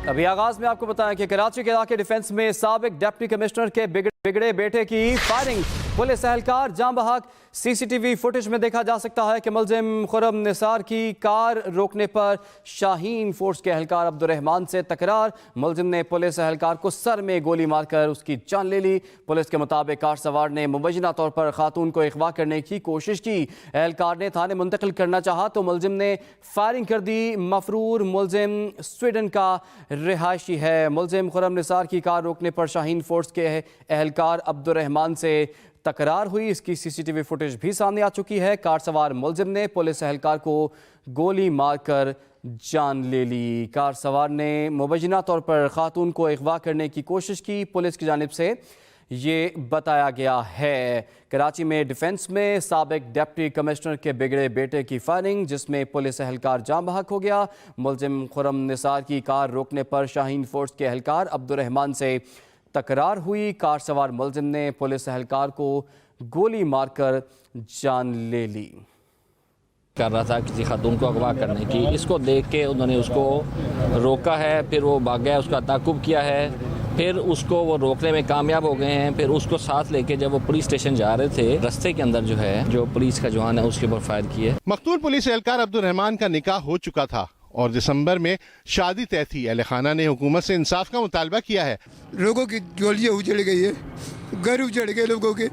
अभी आगाज में आपको बताया कि कराची के इलाके डिफेंस में साबिक डिप्टी कमिश्नर के बिगड़े बेटे की फायरिंग, पुलिस एहलकार जाम बहक। सीसीटीवी फुटेज में देखा जा सकता है कि मुलजिम खुर्रम निसार की कार रोकने पर शाहीन फोर्स के एहलकार अब्दुर्रहमान से तकरार। मुलजिम ने पुलिस एहलकार को सर में गोली मारकर उसकी जान ले ली। पुलिस के मुताबिक कार सवार ने मुबैना तौर पर खातून को अगवा करने की कोशिश की। एहलकार ने थाने मुंतकिल करना चाहा तो मुलजिम ने फायरिंग कर दी। मफरूर मुलजिम स्वीडन का रिहायशी है। मुलजिम खुर्रम निसार की कार रोकने पर शाहीन फोर्स के एहलकार अब्दुर्रहमान से तकरार हुई। इसकी सीसीटीवी फुटेज भी सामने आ चुकी है। कार सवार मुलजिम ने पुलिस एहलकार को गोली मारकर जान ले ली। कार सवार ने मुबैना तौर पर खातून को अगवा करने की कोशिश की, पुलिस की जानिब से ये बताया गया है। कराची में डिफेंस में साबिक डिप्टी कमिश्नर के बिगड़े बेटे की फायरिंग, जिसमें पुलिस एहलकार जाम बहक हो गया। मुलजिम खुर्रम निसार की कार रोकने पर शाहीन फोर्स के एहलकार अब्दुर्रहमान से तकरार हुई। कार सवार मुलजिम ने पुलिस एहलकार को गोली मारकर जान ले ली। कर रहा था किसी खातून को अगवा करने की, इसको देख के उन्होंने उसको रोका है, फिर वो भाग गया, उसका ताकुब किया है, फिर उसको वो रोकने में कामयाब हो गए हैं। फिर उसको साथ लेके जब वो पुलिस स्टेशन जा रहे थे, रास्ते के अंदर जो है जो पुलिस का जवान है उसके ऊपर फायर किए। मकतूल पुलिस एहलकार अब्दुर्रहमान का निकाह हो चुका था और दिसंबर में शादी तय थी। अहले खाना ने हुकूमत से इंसाफ का मुतालबा किया है। लोगों की गोलियां उजड़ गई है, घर उजड़ गए लोगों के।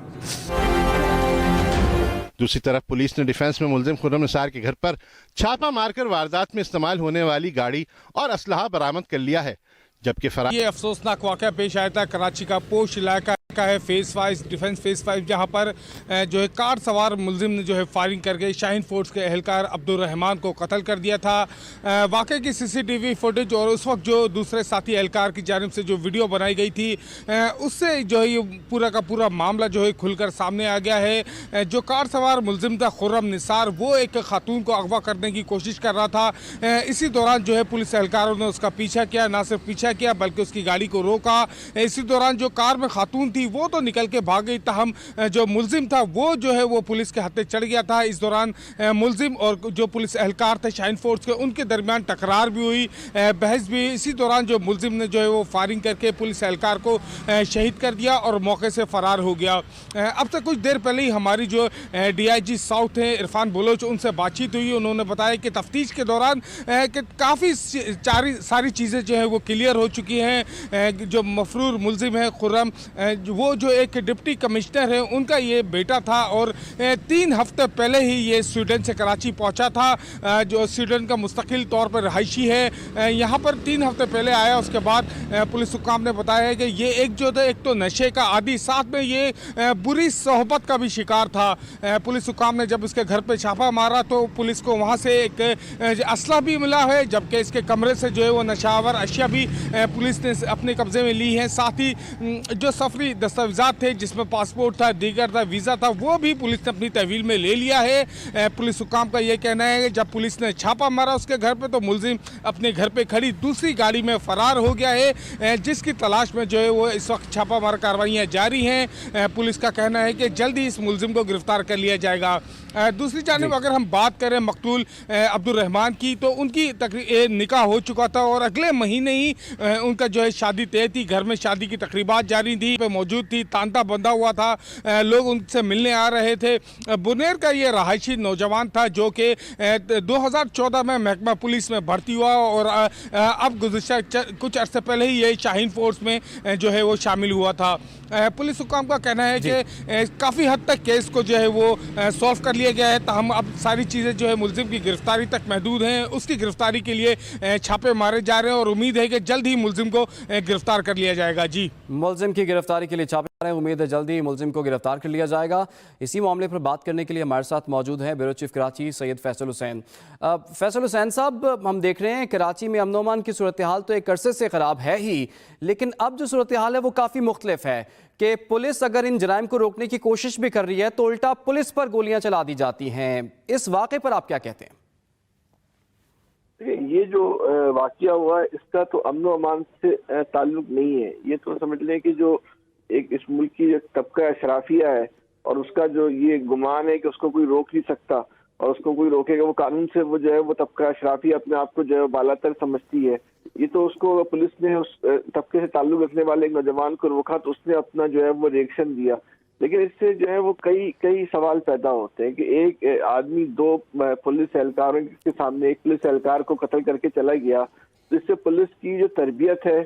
दूसरी तरफ पुलिस ने डिफेंस में मुलजिम खुर्रम निसार के घर पर छापा मारकर वारदात में इस्तेमाल होने वाली गाड़ी और असलहा बरामद कर लिया है। जबकि ये अफसोसनाक वाक़या पेश आया था कराची का पोश इलाका का है, फेस 5 डिफेंस फेस 5, जहां पर जो है कार सवार मुलजिम ने जो है फायरिंग करके शाहीन फोर्स के एहलकार अब्दुर्रहमान को कत्ल कर दिया था। वाक़े की सीसीटीवी फुटेज और उस वक्त जो दूसरे साथी एहलकार की जानिब से जो वीडियो बनाई गई थी, उससे जो है ये पूरा का पूरा मामला जो है खुलकर सामने आ गया है। जो कार सवार मुलजिम था खुर्रम निसार, वो एक खातून को अगवा करने की कोशिश कर रहा था। इसी दौरान जो है पुलिस एहलकारों ने उसका पीछा किया, ना सिर्फ पीछा किया बल्कि उसकी गाड़ी को रोका। इसी दौरान जो कार में खातून थी वो तो निकल के भाग गई, ताहम जो मुलजिम था वो जो है वो पुलिस के हत्थे चढ़ गया था। इस दौरान मुलजिम और जो पुलिस एहलकार थे शाहीन फोर्स के, उनके दरमियान टकरार भी हुई, बहस भी। इसी दौरान जो मुलजिम ने जो है वो फायरिंग करके पुलिस एहलकार को शहीद कर दिया और मौके से फरार हो गया। अब तक कुछ देर पहले ही हमारी जो DIG साउथ हैं इरफान बलोच, उनसे बातचीत हुई। उन्होंने बताया कि तफ्तीश के दौरान कि काफ़ी सारी चीज़ें जो है वो क्लियर हो चुकी हैं। जो मफरूर मुलजिम है खुर्रम, वो जो एक डिप्टी कमिश्नर है, उनका ये बेटा था और 3 हफ्ते पहले ही ये स्वीडन से कराची पहुंचा था। जो स्वीडन का मुस्तकिल तौर पर रहायशी है, यहाँ पर 3 हफ्ते पहले आया। उसके बाद पुलिस हुक्काम ने बताया है कि ये एक तो नशे का आदी, साथ में ये बुरी सोहबत का भी शिकार था। पुलिस हुक्काम ने जब इसके घर पे छापा मारा तो पुलिस को वहाँ से एक असला भी मिला है, जबकि इसके कमरे से जो है वो नशावर अशिया भी पुलिस ने अपने कब्जे में ली है। साथ ही जो सफरी दस्तावेजात थे जिसमें पासपोर्ट था, दीगर था, वीज़ा था, वो भी पुलिस ने अपनी तहवील में ले लिया है। पुलिस हुक्काम का ये कहना है कि जब पुलिस ने छापा मारा उसके घर पे तो मुलजिम अपने घर पे खड़ी दूसरी गाड़ी में फरार हो गया है, जिसकी तलाश में जो है वो इस वक्त छापामार कार्रवाइयाँ जारी हैं। पुलिस का कहना है कि जल्द ही इस मुलजिम को गिरफ्तार कर लिया जाएगा। दूसरी जानिब अगर हम बात करें मकतूल अब्दुर्रहमान की, तो उनकी निकाह हो चुका था और अगले महीने ही उनका जो है शादी तय थी। घर में शादी की तकरीबात जारी थी, पे मौजूद थी, तांता बंधा हुआ था, लोग उनसे मिलने आ रहे थे। बुनेर का ये रहायशी नौजवान था जो कि 2014 में महकमा पुलिस में भर्ती हुआ और अब गुज़िश्ता कुछ अरसे पहले ही ये शाहीन फोर्स में जो है वो शामिल हुआ था। पुलिस हुक्काम का कहना है कि काफ़ी हद तक केस को जो है वो सॉल्व कर लिया गया है, ताहम अब सारी चीज़ें जो है मुलजिम की गिरफ्तारी तक महदूद हैं। उसकी गिरफ्तारी के लिए छापे मारे जा रहे हैं और उम्मीद है कि जल्द ही मुलजिम को गिरफ्तार कर लिया जाएगा। जी, मुलजिम की गिरफ्तारी के लिए छापे मारे, उम्मीद है जल्द ही मुलजिम को गिरफ्तार कर लिया जाएगा। इसी मामले पर बात करने के लिए हमारे साथ मौजूद हैं ब्यूरो चीफ कराची सैयद फैसल हुसैन। फैसल हुसैन साहब, हम देख रहे हैं कराची में अमन अमान की सूरत हाल तो एक अरसे से ख़राब है ही, लेकिन अब जो सूरत हाल है वो काफ़ी मुख्तलिफ है कि पुलिस अगर इन जराइम को रोकने की कोशिश भी कर रही है तो उल्टा पुलिस पर गोलियां चला दी जाती हैं। इस वाक़े पर आप क्या कहते हैं? ये जो वाक़या हुआ है इसका तो अमन अमान से ताल्लुक नहीं है। ये तो समझ लें कि जो एक इस मुल्क की जो तबका अशराफिया है और उसका जो ये गुमान है कि उसको कोई रोक नहीं सकता और उसको कोई रोकेगा, वो कानून से वो जो है वो तबका अशराफिया अपने आप को जो है बालातर समझती है। یہ تو اس کو pulis نے اس طبقے سے تعلق رکھنے والے ایک نوجوان کو روکا تو اس نے اپنا جو ہے وہ ریئیکشن دیا، لیکن اس سے جو ہے وہ کئی سوال پیدا ہوتے ہیں کہ ایک آدمی دو پولیس اہلکاروں کے سامنے ایک پولیس اہلکار کو قتل کر کے چلا گیا، تو اس سے پولیس کی جو تربیت ہے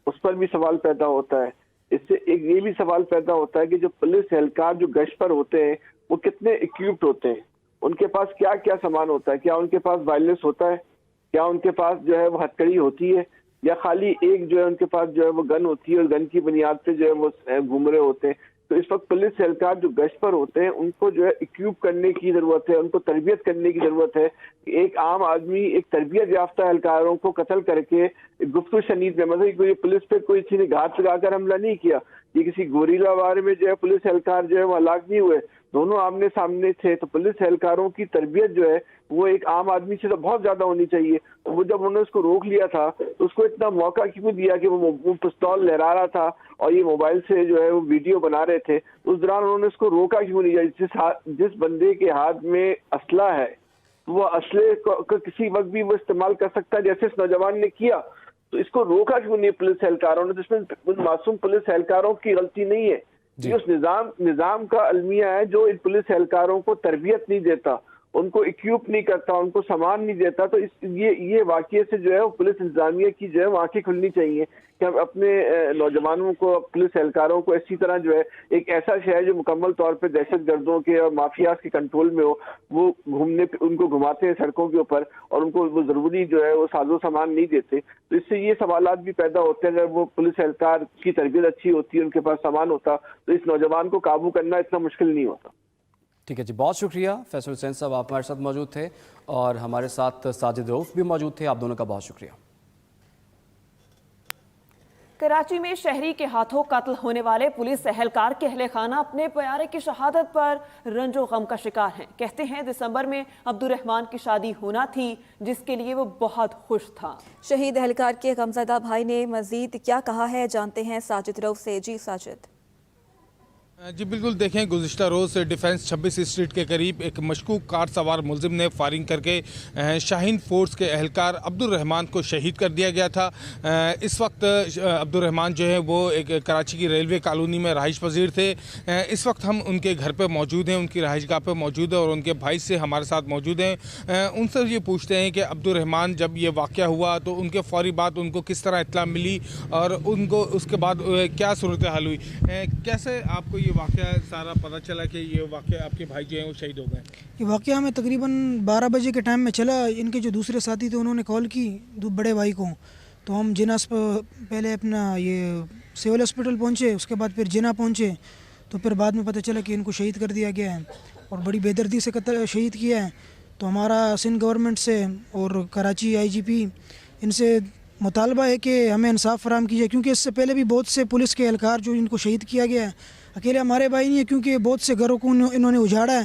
اس پر بھی سوال پیدا ہوتا ہے۔ اس سے ایک یہ بھی سوال پیدا ہوتا ہے کہ جو پولیس اہلکار جو گشت پر ہوتے ہیں وہ کتنے اکوپڈ ہوتے ہیں، ان کے پاس کیا کیا سامان ہوتا ہے، کیا ان کے پاس وائرلیس ہوتا ہے، کیا ان کے پاس جو ہے وہ ہتھکڑی ہوتی ہے، یا خالی ایک جو ہے ان کے پاس جو ہے وہ گن ہوتی ہے اور گن کی بنیاد پہ جو ہے وہ گھوم رہے ہوتے ہیں۔ تو اس وقت پولیس اہلکار جو گشت پر ہوتے ہیں ان کو جو ہے اکوپ کرنے کی ضرورت ہے، ان کو تربیت کرنے کی ضرورت ہے کہ ایک عام آدمی ایک تربیت یافتہ اہلکاروں کو قتل کر کے گفتگو شنید میں، مطلب کوئی پولیس پہ کوئی کسی نے گھات لگا کر حملہ نہیں کیا، یہ کسی گوریلا وار میں جو ہے پولیس اہلکار جو ہے وہ ہلاک نہیں ہوئے، دونوں آمنے سامنے تھے۔ تو پولیس اہلکاروں کی تربیت جو ہے وہ ایک عام آدمی سے تو بہت زیادہ ہونی چاہیے۔ وہ جب انہوں نے اس کو روک لیا تھا تو اس کو اتنا موقع کیوں دیا کہ وہ پستول لہرا رہا تھا اور یہ موبائل سے جو ہے وہ ویڈیو بنا رہے تھے، اس دوران انہوں نے اس کو روکا کیوں نہیں؟ جس بندے کے ہاتھ میں اسلحہ ہے وہ اسلحے کو کسی وقت بھی وہ استعمال کر سکتا ہے جیسے اس نوجوان نے کیا، تو اس کو روکا کیوں نہیں پولیس اہلکاروں نے؟ جس میں معصوم پولیس اہلکاروں کی غلطی نہیں ہے، یہ اس نظام کا المیہ ہے جو ان پولیس اہلکاروں کو تربیت نہیں دیتا، ان کو اکوپ نہیں کرتا، ان کو سامان نہیں دیتا۔ تو یہ واقعے سے جو ہے وہ پولیس انتظامیہ کی جو ہے وہ آنکھیں کھلنی چاہیے کہ ہم اپنے نوجوانوں کو، پولیس اہلکاروں کو اسی طرح جو ہے ایک ایسا شہر جو مکمل طور پہ دہشت گردوں کے اور مافیاز کے کنٹرول میں ہو، وہ ان کو گھماتے ہیں سڑکوں کے اوپر اور ان کو وہ ضروری جو ہے وہ ساز و سامان نہیں دیتے۔ تو اس سے یہ سوالات بھی پیدا ہوتے ہیں، اگر وہ پولیس اہلکار کی تربیت اچھی ہوتی ہے، ان کے پاس سامان ہوتا، تو اس نوجوان کو قابو کرنا اتنا مشکل نہیں ہوتا۔ ٹھیک ہے جی، بہت شکریہ فیصل حسین صاحب، آپ ہمارے ساتھ موجود تھے اور ہمارے ساتھ ساجد رؤف بھی موجود تھے، آپ دونوں کا بہت شکریہ۔ کراچی میں شہری کے ہاتھوں قتل ہونے والے پولیس اہلکار کے اہل خانہ اپنے پیارے کی شہادت پر رنج و غم کا شکار ہیں۔ کہتے ہیں دسمبر میں عبدالرحمان کی شادی ہونا تھی جس کے لیے وہ بہت خوش تھا۔ شہید اہلکار کے غمزدہ بھائی نے مزید کیا کہا ہے، جانتے ہیں ساجد رؤف سے۔ جی ساجد۔ جی بالکل، دیکھیں گزشتہ روز ڈیفنس 26 اسٹریٹ کے قریب ایک مشکوک کار سوار ملزم نے فائرنگ کر کے شاہین فورس کے اہلکار عبدالرحمان کو شہید کر دیا گیا تھا۔ اس وقت عبدالرحمان جو ہے وہ ایک کراچی کی ریلوے کالونی میں رہائش پذیر تھے۔ اس وقت ہم ان کے گھر پہ موجود ہیں، ان کی رہائش گاہ پہ موجود ہیں اور ان کے بھائی سے ہمارے ساتھ موجود ہیں۔ ان سے یہ پوچھتے ہیں کہ عبدالرحمان جب یہ واقعہ ہوا تو ان کے فوری بعد ان کو کس طرح اطلاع ملی اور ان کو اس کے بعد کیا صورتحال ہوئی؟ کیسے آپ کو یہ واقعہ سارا پتہ چلا کہ یہ واقعہ آپ کے بھائی جو ہیں وہ شہید ہو گئے؟ یہ واقعہ ہمیں تقریباً 12 بجے کے ٹائم میں چلا۔ ان کے جو دوسرے ساتھی تھے انہوں نے کال کی بڑے بھائی کو، تو ہم جناح پہلے اپنا یہ سول ہاسپٹل پہنچے، اس کے بعد پھر جناح پہنچے، تو پھر بعد میں پتہ چلا کہ ان کو شہید کر دیا گیا ہے اور بڑی بے دردی سے شہید کیا ہے۔ تو ہمارا سندھ گورنمنٹ سے اور کراچی IGP ان سے مطالبہ ہے کہ ہمیں انصاف فراہم کیجیے، کیونکہ اس سے پہلے بھی بہت سے پولیس کے اہلکار جو ان کو شہید کیا گیا ہے، اکیلے ہمارے بھائی نہیں ہے، کیونکہ بہت سے گھروں کو انہوں نے اجاڑا ہے۔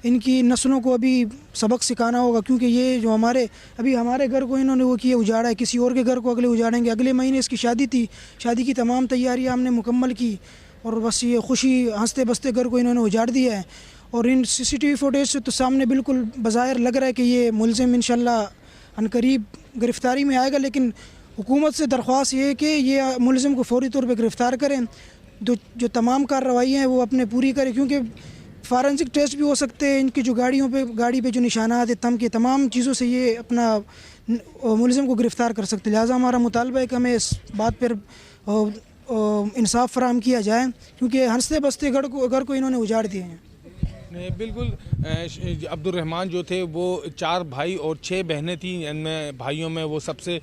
ان کی نسلوں کو ابھی سبق سکھانا ہوگا، کیونکہ یہ جو ہمارے گھر کو انہوں نے وہ کیا اجاڑا ہے، کسی اور کے گھر کو اگلے اجاڑیں گے۔ اگلے مہینے اس کی شادی تھی، شادی کی تمام تیاریاں ہم نے مکمل کی اور بس یہ خوشی ہنستے بستے گھر کو انہوں نے اجاڑ دیا ہے۔ اور ان CCTV فوٹیج سے تو سامنے بالکل بظاہر لگ رہا ہے کہ یہ ملزم انشاءاللہ عنقریب گرفتاری میں آئے گا، لیکن حکومت سے درخواست یہ ہے کہ یہ ملزم کو فوری طور پہ گرفتار کریں، جو تمام کارروائیاں ہیں وہ اپنے پوری کریں، کیونکہ فارنسک ٹیسٹ بھی ہو سکتے ہیں، ان کی جو گاڑی پہ جو نشانات ہیں تم کے تمام چیزوں سے یہ اپنا ملزم کو گرفتار کر سکتے۔ لہٰذا ہمارا مطالبہ ہے کہ ہمیں اس بات پر انصاف فراہم کیا جائے، کیونکہ ہنستے بستے گھر کو انہوں نے اجاڑ دیے ہیں۔ بالکل، عبدالرحمان جو تھے وہ 4 بھائی اور 6 بہنیں تھیں، ان میں بھائیوں میں وہ سب سے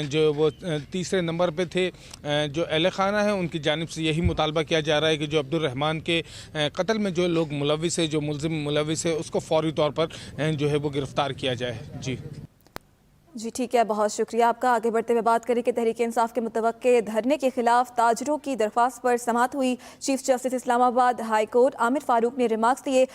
جو وہ تیسرے نمبر پہ تھے۔ جو اہل خانہ ہیں ان کی جانب سے یہی مطالبہ کیا جا رہا ہے کہ جو عبدالرحمان کے قتل میں جو لوگ ملوث ہے، جو ملزم ملوث ہے، اس کو فوری طور پر جو ہے وہ گرفتار کیا جائے۔ جی ٹھیک ہے، بہت شکریہ آپ کا۔ آگے بڑھتے ہوئے بات کریں کہ تحریک انصاف کے متوقع دھرنے کے خلاف تاجروں کی درخواست پر سماعت ہوئی۔ چیف جسٹس اسلام آباد ہائی کورٹ عامر فاروق نے ریمارکس دیے،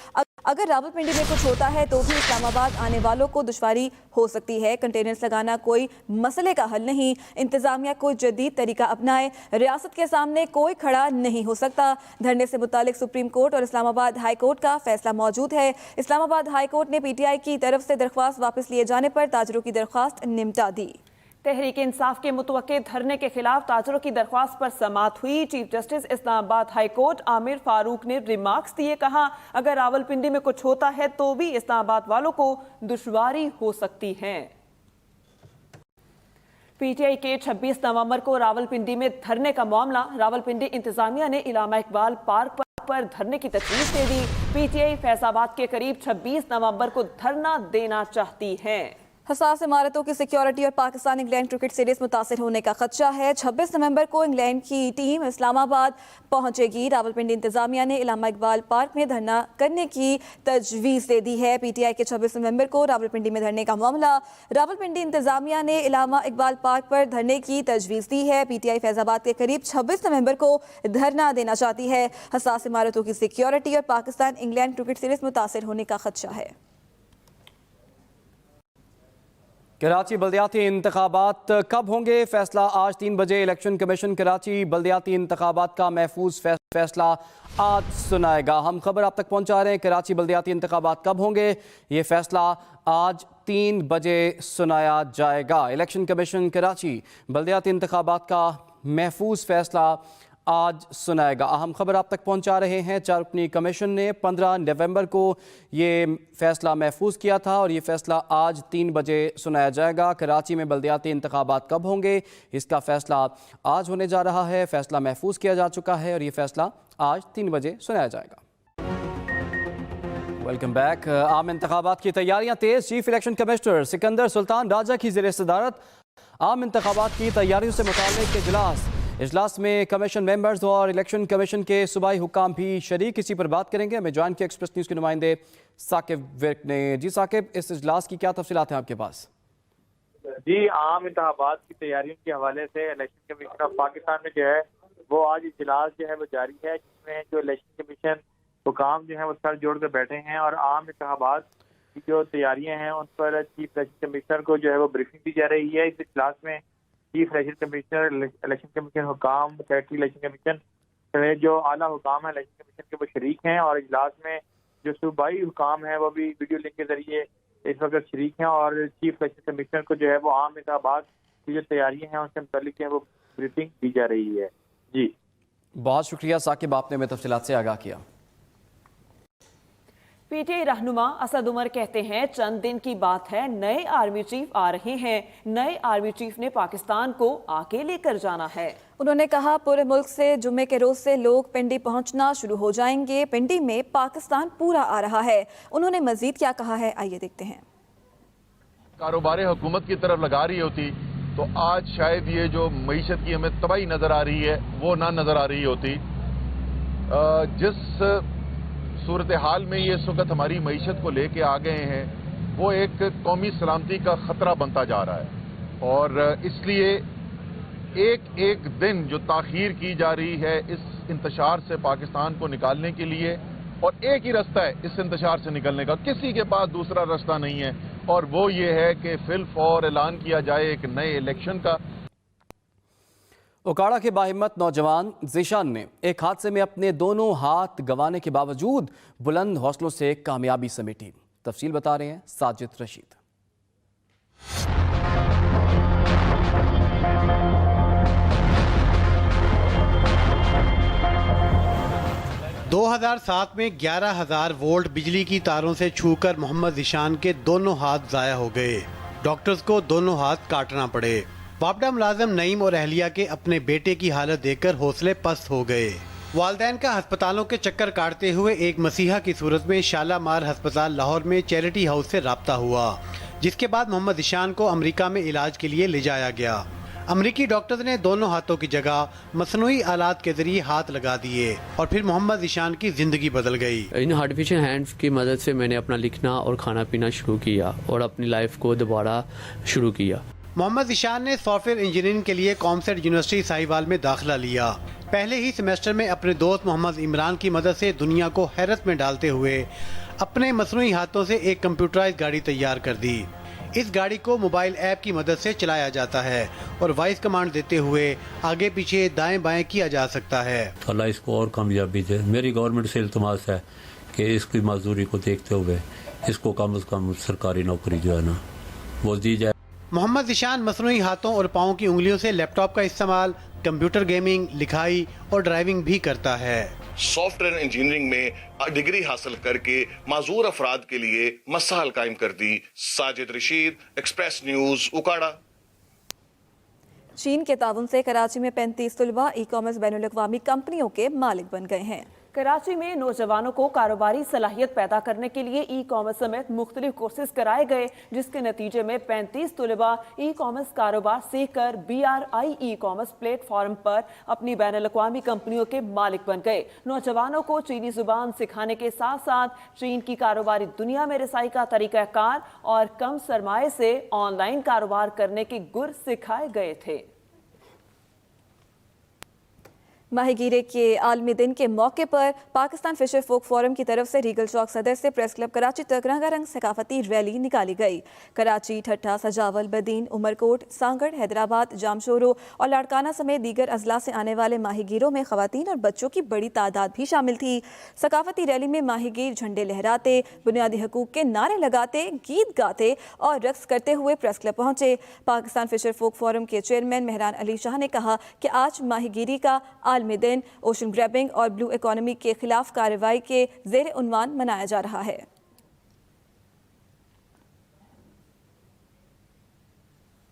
اگر راولپنڈی میں کچھ ہوتا ہے تو بھی اسلام آباد آنے والوں کو دشواری ہو سکتی ہے، کنٹینرز لگانا کوئی مسئلے کا حل نہیں، انتظامیہ کوئی جدید طریقہ اپنائے، ریاست کے سامنے کوئی کھڑا نہیں ہو سکتا۔ دھرنے سے متعلق سپریم کورٹ اور اسلام آباد ہائی کورٹ کا فیصلہ موجود ہے۔ اسلام آباد ہائی کورٹ نے PTI کی طرف سے درخواست واپس لیے جانے پر تاجروں کی درخواست نمٹا دی۔ तहरीक इंसाफ के मुतवक्के धरने के खिलाफ ताजरों की दरख्वास्त पर समाअत हुई। Chief justice Islamabad high court Aamir Farooq ने रिमार्क्स दिए। कहा, अगर रावलपिंडी में कुछ होता है तो भी इस्लामाबाद वालों को दुश्वारी हो सकती है। पीटीआई के 26 नवंबर को रावलपिंडी में धरने का मामला। रावलपिंडी इंतजामिया ने इलामा इकबाल पार्क पर धरने की तजवीज दे दी। पीटीआई फैजाबाद के करीब 26 नवंबर को धरना देना चाहती है। हसास इमारतों की सिक्योरिटी और पाकिस्तान इंग्लैंड क्रिकेट सीरीज मुतासिर होने का खदशा है। 26 नवंबर को इंग्लैंड की टीम इस्लामाबाद पहुंचेगी। रावलपिंडी इंतजामिया ने इलामा इकबाल पार्क में धरना करने की तजवीज़ दे दी है। पीटीआई के 26 नवंबर को रावलपिंडी में धरने का मामला। रावलपिंडी इंतजामिया ने इलामा इकबाल पार्क पर धरने की तजवीज़ दी है। पीटीआई फैजाबाद के करीब 26 नवंबर को धरना देना चाहती है। हसास इमारतों की सिक्योरिटी और पाकिस्तान इंग्लैंड क्रिकेट सीरीज मुतासिर होने का खदशा है। कराची बल्दियाती इंतखाबात कब होंगे? फैसला आज 3 बजे। इलेक्शन कमीशन कराची बल्दियाती इंतखाबात का महफूज फैसला आज सुनाएगा। हम खबर आप तक पहुंचा रहे हैं। कराची बल्दियाती इंतखाबात कब होंगे, ये फैसला आज 3 बजे सुनाया जाएगा। इलेक्शन कमीशन कराची बल्दियाती इंतखाबात का महफूज फैसला आज सुनाएगा। अहम खबर आप तक पहुंचा रहे हैं। 4 रुकनी कमीशन ने 15 नवंबर को ये फैसला महफूज किया था और ये फैसला आज 3 बजे सुनाया जाएगा। कराची में बल्दियाती इंतखाबात कब होंगे, इसका फैसला आज होने जा रहा है। फैसला महफूज किया जा चुका है और ये फैसला आज 3 बजे सुनाया जाएगा। Welcome back. आम इंतखाबात की तैयारियां तेज। Chief election commissioner Sikandar Sultan Raja की ज़ेर-ए-सदारत आम इंतखाबात की तैयारियों से मुताल्लिक़ इजलास में कमीशन मेंबर्स और इलेक्शन कमीशन के सूबाई हुक्काम भी शरीक। इसी पर बात करेंगे। हमें ज्वाइन किया एक्सप्रेस न्यूज़ के नुमाइंदे साकिब विर्क ने। जी साकिब, इस इजलास की क्या तफसीलात हैं आपके पास? जी, आम इंतखाबात की तैयारियों के हवाले से इलेक्शन कमीशन ऑफ पाकिस्तान में जो है वो आज इजलास जो है वो जारी है, जिसमें जो इलेक्शन कमीशन हुकाम जो है वो सर जोड़ कर बैठे हैं और आम इंतखाबात की जो तैयारियां हैं उन पर चीफ इलेक्शन कमिश्नर को जो है वो ब्रीफिंग दी जा रही है। इस इजलास में chief election commissioner, election commission हुकाम, सेक्रेटरी इलेक्शन कमीशन, जो आला हुकाम है इलेक्शन कमीशन के, वो शरीक हैं और इजलास में जो सूबाई हुकाम है वो भी वीडियो लिंक के जरिए इस वक्त शरीक हैं और चीफ इलेक्शन कमिश्नर को जो है वो आम इंतखाबात की जो तैयारियां हैं उनसे मुताल्लिक है वो ब्रीफिंग दी जा रही है। जी, बहुत शुक्रिया साकिब, आपने हमें तफसीलात से आगाह किया। पीटीआई रहनुमा असद उमर कहते हैं, चंद दिन की बात है, नए आर्मी चीफ आ रहे हैं। नए आर्मी चीफ ने पाकिस्तान को आगे लेकर जाना है। उन्होंने कहा, पूरे मुल्क से जुम्मे के रोज से लोग पिंडी पहुंचना शुरू हो जाएंगे। पिंडी में पाकिस्तान पूरा आ रहा है। उन्होंने मजीद क्या कहा है, आइए देखते हैं। कारोबार हुकूमत की तरफ लगा रही होती तो आज शायद ये जो मईशत की हमें तबाही नजर आ रही है वो ना नजर आ रही होती। जिस सूरत हाल में ये इस वक्त हमारी मईशत को लेके आ गए हैं वो एक कौमी सलामती का खतरा बनता जा रहा है और इसलिए एक एक दिन जो ताखीर की जा रही है इस इंतशार से पाकिस्तान को निकालने के लिए, और एक ही रास्ता है इस इंतशार से निकलने का, किसी के पास दूसरा रास्ता नहीं है और वो ये है कि फिलफौर ऐलान किया जाए एक नए इलेक्शन का। ओकाड़ा के बाहिम्मत नौजवान ज़ीशान ने एक हादसे में अपने दोनों हाथ गंवाने के बावजूद बुलंद हौसलों से कामयाबी समेटी। तफसील बता रहे हैं साजिद रशीद। 2007 में 11,000 वोल्ट बिजली की तारों से छूकर मोहम्मद ज़ीशान के दोनों हाथ ज़ाया हो गए। डॉक्टर्स को दोनों हाथ काटना पड़े। वापडा मुलाजिम नईम और अहलिया के अपने बेटे की हालत देखकर हौसले पस्त हो गए। वालदैन का अस्पतालों के चक्कर काटते हुए एक मसीहा की सूरत में शालामार अस्पताल लाहौर में चैरिटी हाउस से राब्ता हुआ, जिसके बाद मोहम्मद ज़ीशान को अमेरिका में इलाज के लिए ले जाया गया। अमरीकी डॉक्टर्स ने दोनों हाथों की जगह मसनूई आलात के जरिए हाथ लगा दिए और फिर मोहम्मद ज़ीशान की जिंदगी बदल गई। इन आर्टिफिशियल हैंड्स की मदद से मैंने अपना लिखना और खाना पीना शुरू किया और अपनी लाइफ को दोबारा शुरू किया। मोहम्मद ज़ीशान ने सॉफ्टवेयर इंजीनियरिंग के लिए कॉमसेट यूनिवर्सिटी साहिवाल में दाखिला लिया। पहले ही सेमेस्टर में अपने दोस्त मोहम्मद इमरान की मदद से दुनिया को हैरत में डालते हुए अपने मसनूई हाथों से एक कंप्यूटराइज गाड़ी तैयार कर दी। इस गाड़ी को मोबाइल ऐप की मदद से चलाया जाता है और वॉइस कमांड देते हुए आगे पीछे दाएं बाएं किया जा सकता है। अल्लाह इसको और कामयाबी दे। मेरी गवर्नमेंट से इल्तमास है कि इसकी मजदूरी को देखते हुए इसको कम से कम सरकारी नौकरी जो है ना वो दी जाए। محمد ذیشان مصنوعی ہاتھوں اور پاؤں کی انگلیوں سے لیپ ٹاپ کا استعمال، کمپیوٹر گیمنگ، لکھائی اور ڈرائیونگ بھی کرتا ہے۔ سافٹ ویئر انجینئرنگ میں ڈگری حاصل کر کے معذور افراد کے لیے مسائل قائم کر دی۔ Sajid Rashid, Express News, Okara. چین کے تعاون سے کراچی میں 35 طلباء ای کامرس بین الاقوامی کمپنیوں کے مالک بن گئے ہیں۔ کراچی میں نوجوانوں کو کاروباری صلاحیت پیدا کرنے کے لیے ای کامرس سمیت مختلف کورسز کرائے گئے، جس کے نتیجے میں 35 طلباء ای کامرس کاروبار سیکھ کر BRI e commerce platform پر اپنی بین الاقوامی کمپنیوں کے مالک بن گئے۔ نوجوانوں کو چینی زبان سکھانے کے ساتھ ساتھ چین کی کاروباری دنیا میں رسائی کا طریقہ کار اور کم سرمایہ سے آن لائن کاروبار کرنے کے گر سکھائے گئے تھے۔ ماہی گیری کے عالمی دن کے موقع پر پاکستان فشر فوک فورم کی طرف سے ریگل چوک صدر سے پریس کلب کراچی تک رنگا رنگ ثقافتی ریلی نکالی گئی۔ کراچی، ٹھٹھہ، سجاول، بدین، عمرکوٹ، سانگڑ، حیدرآباد، جامشورو اور لاڑکانہ سمیت دیگر اضلاع سے آنے والے ماہی گیروں میں خواتین اور بچوں کی بڑی تعداد بھی شامل تھی۔ ثقافتی ریلی میں ماہی گیر جھنڈے لہراتے، بنیادی حقوق کے نعرے لگاتے، گیت گاتے اور رقص کرتے ہوئے پریس کلب پہنچے۔ پاکستان فشر فوک فورم کے چیئرمین مہران علی شاہ نے کہا کہ آج ماہی گیری کا عالمی دن اوشن گریبنگ اور بلو اکانومی کے خلاف کارروائی کے زیر عنوان منایا جا رہا ہے۔